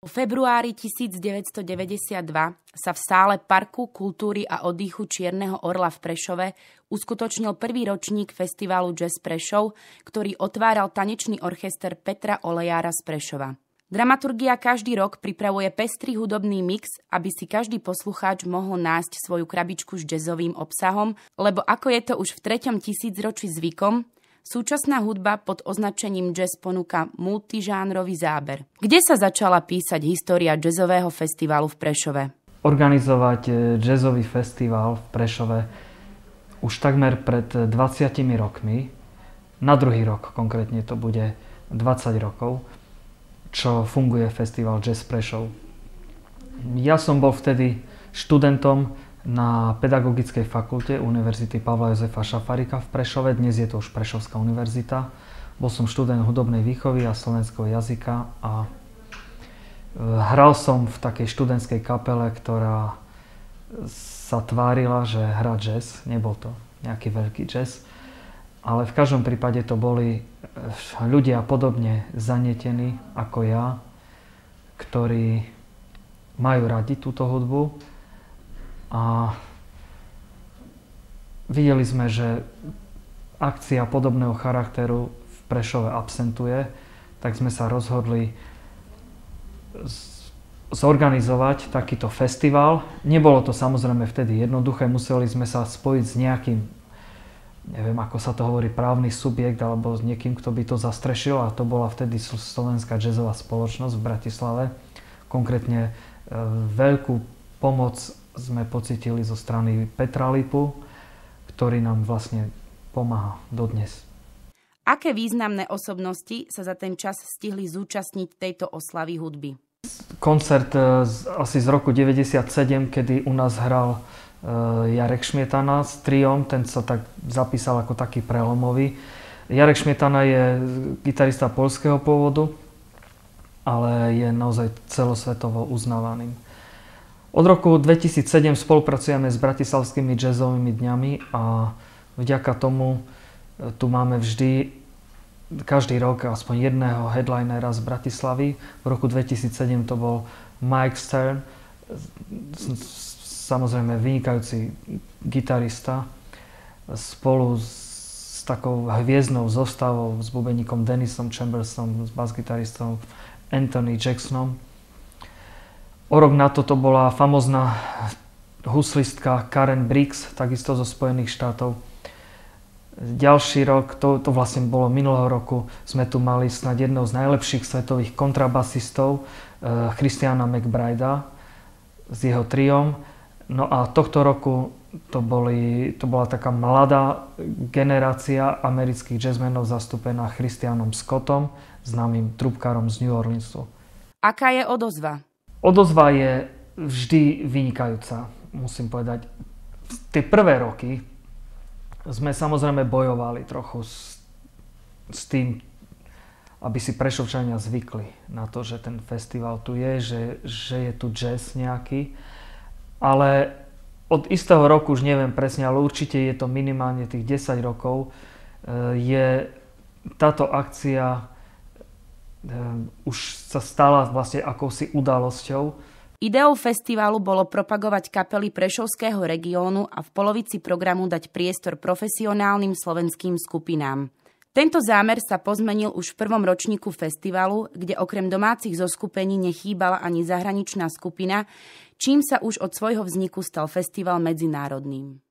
V februári 1992 sa v sále Parku kultúry a oddychu Čierneho orla v Prešove uskutočnil prvý ročník festivalu Jazz Prešov, ktorý otváral tanečný orchester Petra Olejára z Prešova. Dramaturgia každý rok pripravuje pestrý hudobný mix, aby si každý poslucháč mohol nájsť svoju krabičku s jazzovým obsahom, lebo ako je to už v 3. tisícročí zvykom, súčasná hudba pod označením jazz ponúka multižánrový záber. Kde sa začala písať história jazzového festivalu v Prešove? Organizovať jazzový festival v Prešove už takmer pred 20 rokmi, na druhý rok konkrétne to bude 20 rokov, čo funguje festival Jazz Prešov. Ja som bol vtedy študentom na Pedagogickej fakulte Univerzity Pavla Jozefa Šafárika v Prešove. Dnes je to už Prešovská univerzita. Bol som študent hudobnej výchovy a slovenského jazyka a hral som v takej študentskej kapele, ktorá sa tvárila, že hrá jazz. Nebol to nejaký veľký jazz, ale v každom prípade to boli ľudia podobne zanietení ako ja, ktorí majú radi túto hudbu. A videli sme, že akcia podobného charakteru v Prešove absentuje, tak sme sa rozhodli zorganizovať takýto festival. Nebolo to samozrejme vtedy jednoduché, museli sme sa spojiť s nejakým, neviem ako sa to hovorí, právny subjekt alebo s niekým, kto by to zastrešil, a to bola vtedy Slovenská jazzová spoločnosť v Bratislave. Konkrétne veľkú pomoc sme pocítili zo strany Petra Lipu, ktorý nám vlastne pomáha dodnes. Aké významné osobnosti sa za ten čas stihli zúčastniť tejto oslavy hudby? Koncert asi z roku 1997, kedy u nás hral Jarek Šmietana s triom, ten sa tak zapísal ako taký prelomový. Jarek Šmietana je gitarista poľského pôvodu, ale je naozaj celosvetovo uznávaným. Od roku 2007 spolupracujeme s bratislavskými jazzovými dňami a vďaka tomu tu máme vždy, každý rok aspoň jedného headlinera z Bratislavy. V roku 2007 to bol Mike Stern, samozrejme vynikajúci gitarista, spolu s takou hviezdnou zostavou, s bubeníkom Dennisom Chambersom, s basgitaristom Anthony Jacksonom. O rok na to bola famózna huslistka Karen Briggs, takisto zo Spojených štátov. Ďalší rok, to vlastne bolo minulého roku, sme tu mali snad jedného z najlepších svetových kontrabasistov, Christiana McBrida s jeho triom. No a tohto roku to bola taká mladá generácia amerických jazzmenov zastúpená Christianom Scottom, známym trubkárom z New Orleansu. Aká je odozva? Odozva je vždy vynikajúca, musím povedať. Tie prvé roky sme samozrejme bojovali trochu s tým, aby si Prešovčania zvykli na to, že ten festival tu je, že je tu jazz nejaký. Ale od istého roku, už neviem presne, ale určite je to minimálne tých 10 rokov, je táto akcia už sa stala vlastne akousi udalosťou. Ideou festivalu bolo propagovať kapely prešovského regiónu a v polovici programu dať priestor profesionálnym slovenským skupinám. Tento zámer sa pozmenil už v prvom ročníku festivalu, kde okrem domácich zoskupení nechýbala ani zahraničná skupina, čím sa už od svojho vzniku stal festival medzinárodným.